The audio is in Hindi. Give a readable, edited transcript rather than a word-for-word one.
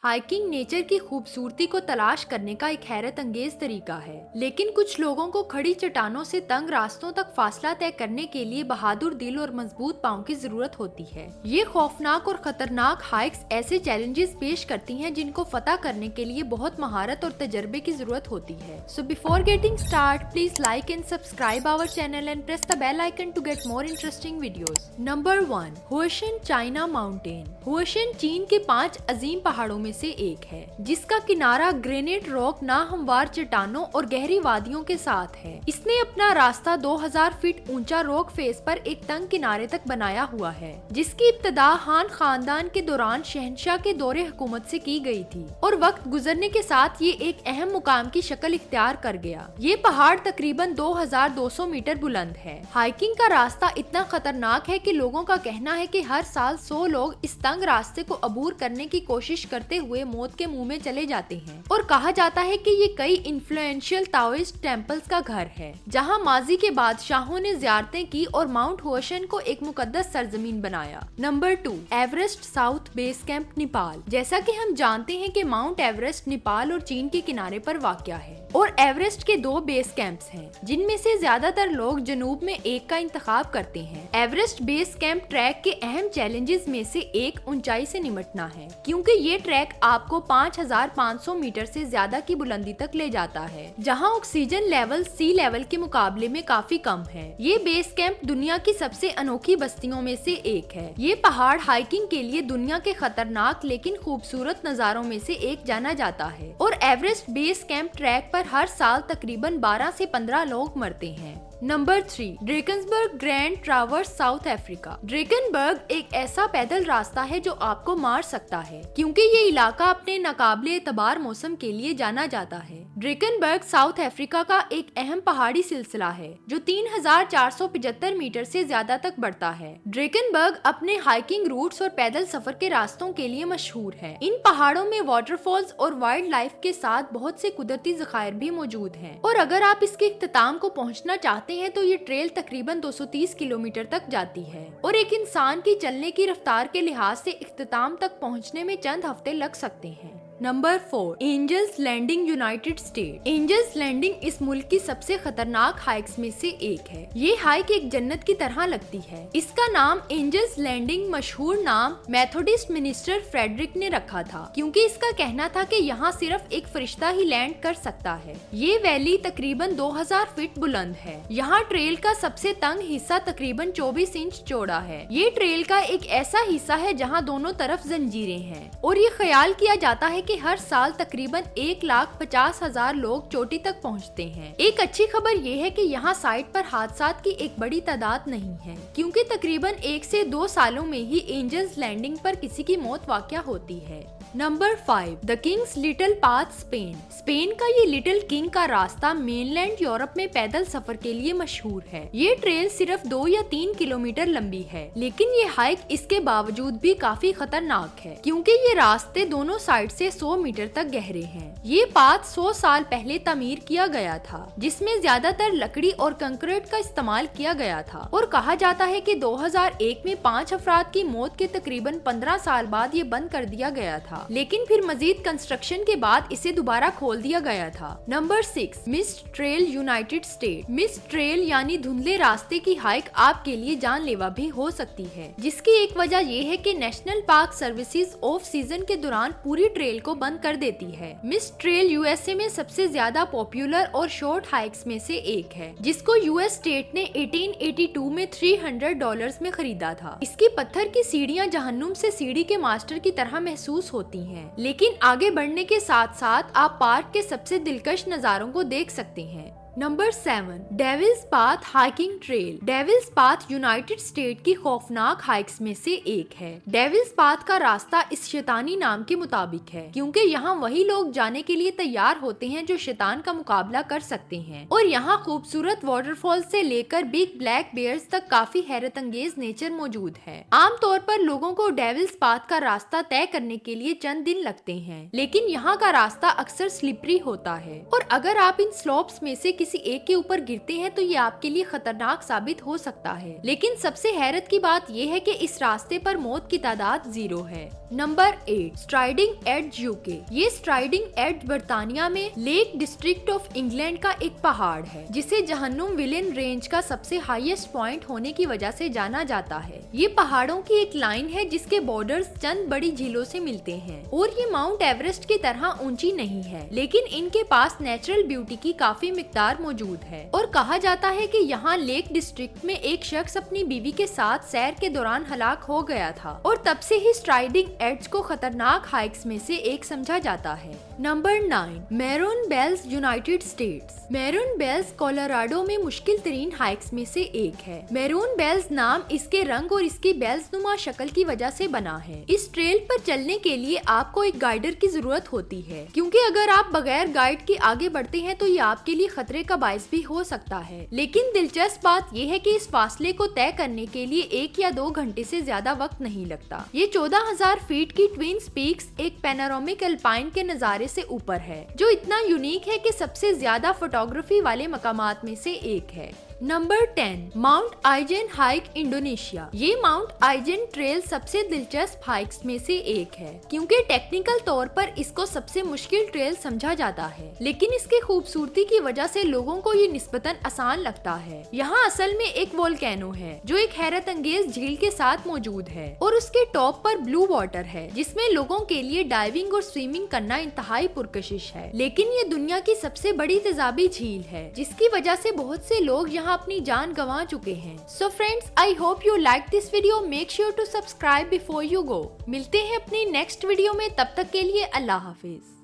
हाइकिंग नेचर की खूबसूरती को तलाश करने का एक हैरत अंगेज तरीका है, लेकिन कुछ लोगों को खड़ी चट्टानों से तंग रास्तों तक फासला तय करने के लिए बहादुर दिल और मजबूत पांव की जरूरत होती है। ये खौफनाक और खतरनाक हाइक्स ऐसे चैलेंजेस पेश करती हैं जिनको फतह करने के लिए बहुत महारत और तजर्बे की जरूरत होती है। So before getting start, please like and subscribe our channel and press the bell icon to get more interesting videos. Number 1, Huashan China mountain. Huashan चीन के 5 अजीम पहाड़ों में से एक है, जिसका किनारा ग्रेनाइट रॉक, नाहमवार चट्टानों और गहरी वादियों के साथ है। इसने अपना रास्ता 2000 फीट ऊंचा रॉक फेस पर एक तंग किनारे तक बनाया हुआ है, जिसकी इब्तिदा हान खानदान के दौरान शहंशाह के दौरे हुकूमत से की गई थी और वक्त गुजरने के साथ ये एक अहम मुकाम की शक्ल इख्तियार कर गया। ये पहाड़ तकरीबन 2200 मीटर बुलंद है। हाइकिंग का रास्ता इतना खतरनाक है कि लोगों का कहना है कि हर साल 100 लोग इस तंग रास्ते को अबूर करने की कोशिश करते हुए मौत के मुंह में चले जाते हैं। और कहा जाता है कि ये कई इन्फ्लुएंशियल ताओइस्ट टेम्पल्स का घर है, जहां माजी के बादशाहों ने ज़ियारतें की और माउंट हुएशन को एक मुकद्दस सरजमीन बनाया। Number 2, Everest south base camp, Nepal. जैसा कि हम जानते हैं कि माउंट एवरेस्ट नेपाल और चीन के किनारे पर वाक़या है और एवरेस्ट के 2 बेस कैंप्स हैं, जिनमें से ज्यादातर लोग जनूब में एक का इंतखाब करते हैं। एवरेस्ट बेस कैंप ट्रैक के अहम चैलेंजेस में से एक ऊंचाई से निमटना है, क्योंकि ये ट्रैक आपको 5500 मीटर से ज्यादा की बुलंदी तक ले जाता है, जहां ऑक्सीजन लेवल सी लेवल के मुकाबले में काफी कम है। ये बेस कैंप दुनिया की सबसे अनोखी बस्तियों में से एक है। ये पहाड़ हाइकिंग के लिए दुनिया के खतरनाक लेकिन खूबसूरत नजारों में से एक जाना जाता है और एवरेस्ट बेस कैंप ट्रैक पर हर साल तकरीबन 12 से 15 लोग मरते हैं। Number 3, Drakensberg grand traverse, South Africa. Drakensberg एक ऐसा पैदल रास्ता है जो आपको मार सकता है, क्योंकि ये इलाका अपने नाकाबिले एतबार मौसम के लिए जाना जाता है। ड्रेकनबर्ग साउथ अफ्रीका का एक अहम पहाड़ी सिलसिला है जो 3475 मीटर से ज्यादा तक बढ़ता है। ड्रेकनबर्ग अपने हाइकिंग रूट्स और पैदल सफर के रास्तों के लिए मशहूर है। इन पहाड़ों में वाटरफॉल्स और वाइल्ड लाइफ के साथ बहुत से कुदरती ज़खायर भी मौजूद हैं। और अगर आप इसके इख्तिताम को पहुंचना चाहते हैं तो ये ट्रेल तकरीबन 230 किलोमीटर तक जाती है और एक इंसान की चलने की रफ्तार के लिहाज से इख्तिताम तक पहुंचने में चंद हफ्ते लग सकते हैं। Number 4, Angels Landing, United State. Angels Landing इस मुल्क की सबसे खतरनाक हाइक्स में से एक है। ये हाइक एक जन्नत की तरह लगती है। इसका नाम एंजल्स लैंडिंग मशहूर नाम मेथोडिस्ट मिनिस्टर फ्रेडरिक ने रखा था, क्योंकि इसका कहना था कि यहाँ सिर्फ एक फरिश्ता ही लैंड कर सकता है। ये वैली तकरीबन 2000 फीट बुलंद है। यहाँ ट्रेल का सबसे तंग हिस्सा तकरीबन 24 इंच चौड़ा है। ये ट्रेल का एक ऐसा हिस्सा है जहाँ दोनों तरफ जंजीरें हैं और ये ख्याल किया जाता है कि हर साल तकरीबन 1,50,000 लोग चोटी तक पहुंचते हैं। एक अच्छी खबर ये है कि यहाँ साइट पर हादसात की एक बड़ी तादाद नहीं है, क्योंकि तकरीबन 1 से 2 सालों में ही एंजल्स लैंडिंग पर किसी की मौत वाक़या होती है। Number 5, the Kings little path, Spain. Spain का ये लिटिल किंग का रास्ता मेनलैंड यूरोप में पैदल सफर के लिए मशहूर है। ये ट्रेल सिर्फ 2 या 3 किलोमीटर लंबी है, लेकिन ये हाइक इसके बावजूद भी काफी खतरनाक है, क्योंकि ये रास्ते दोनों साइड से 100 मीटर तक गहरे हैं। ये पाथ 100 साल पहले तमीर किया गया था, जिसमें ज्यादातर लकड़ी और कंक्रीट का इस्तेमाल किया गया था और कहा जाता है कि 2001 में 5 अफराद की मौत के तकरीबन 15 साल बाद ये बंद कर दिया गया था, लेकिन फिर मजीद कंस्ट्रक्शन के बाद इसे दोबारा खोल दिया गया था। Number 6, mist trail, United state. Mist trail यानी धुंधले रास्ते की हाइक आपके लिए जानलेवा भी हो सकती है, जिसकी एक वजह यह है कि national park services off season के दौरान पूरी ट्रेल को बंद कर देती है। मिस्ट ट्रेल यूएसए में सबसे ज्यादा पॉपुलर और शॉर्ट हाइक्स में से एक है, जिसको यूएस स्टेट ने 1882 में $300 में खरीदा था। इसकी पत्थर की सीढ़ियां जहन्नुम से सीढ़ी के मास्टर की तरह महसूस होती हैं, लेकिन आगे बढ़ने के साथ साथ आप पार्क के सबसे दिलकश नजारों को देख सकते हैं। Number 7, Devil's Path hiking trail. Devil's Path United State की खौफनाक हाइक्स में से एक है। डेविल्स पाथ का रास्ता इस शैतानी नाम के मुताबिक है, क्योंकि यहाँ वही लोग जाने के लिए तैयार होते हैं जो शैतान का मुकाबला कर सकते हैं और यहाँ खूबसूरत वाटरफॉल से लेकर बिग ब्लैक बेयर्स तक काफी हैरत अंगेज नेचर मौजूद है। आमतौर पर लोगों को डेविल्स पाथ का रास्ता तय करने के लिए चंद दिन लगते हैं, लेकिन यहाँ का रास्ता अक्सर स्लिपरी होता है और अगर आप इन स्लोप्स में से किसी एक के ऊपर गिरते हैं तो ये आपके लिए खतरनाक साबित हो सकता है, लेकिन सबसे हैरत की बात ये है कि इस रास्ते पर मौत की तादाद 0 है। Number 8, striding edge UK. ये स्ट्राइडिंग एड्ज बर्तानिया में लेक डिस्ट्रिक्ट ऑफ इंग्लैंड का एक पहाड़ है, जिसे जहन्नुम विलेन रेंज का सबसे हाईएस्ट पॉइंट होने की वजह से जाना जाता है। ये पहाड़ों की एक लाइन है जिसके बॉर्डर्स चंद बड़ी झीलों से मिलते हैं और ये माउंट एवरेस्ट की तरह ऊंची नहीं है, लेकिन इनके पास नेचुरल ब्यूटी की काफी मिकदार मौजूद है। और कहा जाता है कि यहाँ लेक डिस्ट्रिक्ट में एक शख्स अपनी बीवी के साथ सैर के दौरान हलाक हो गया था और तब से ही स्ट्राइडिंग एड्ज को खतरनाक हाइक्स में से एक समझा जाता है। Number 9, Maroon Bells United States. Maroon Bells Colorado में मुश्किल तरीन हाइक्स में से एक है। मैरून बेल्स नाम इसके रंग और इसकी बेल्स नुमा शक्ल की वजह से बना है। इस ट्रेल पर चलने के लिए आपको एक गाइडर की जरूरत होती है, क्योंकि अगर आप बगैर गाइड के आगे बढ़ते हैं तो ये आपके लिए खतरे का बायस भी हो सकता है। लेकिन दिलचस्प बात यह है कि इस फासले को तय करने के लिए 1 या 2 घंटे से ज्यादा वक्त नहीं लगता। ये 14,000 फीट की ट्विन्स पीक्स एक पैनोरामिक अल्पाइन के नजारे से ऊपर है, जो इतना यूनिक है कि सबसे ज्यादा फोटोग्राफी वाले मकामात में से एक है। Number 10, mount eigen hike Indonesia. ये माउंट आइजेन ट्रेल सबसे दिलचस्प हाइक्स में से एक है, क्योंकि टेक्निकल तौर पर इसको सबसे मुश्किल ट्रेल समझा जाता है, लेकिन इसकी खूबसूरती की वजह से लोगों को ये निस्बतन आसान लगता है। यहाँ असल में एक वोल्केनो है जो एक हैरत अंगेज झील के साथ मौजूद है और उसके टॉप पर ब्लू वाटर है, जिसमें लोगों के लिए डाइविंग और स्विमिंग करना इंतहाई पुरकशिश है। लेकिन ये दुनिया की सबसे बड़ी तेजाबी झील है, जिसकी वजह से बहुत से लोग यहाँ अपनी जान गंवा चुके हैं। So friends, I hope you like this video. Make sure to subscribe before you go. मिलते हैं अपनी नेक्स्ट वीडियो में, तब तक के लिए अल्लाह हाफिज।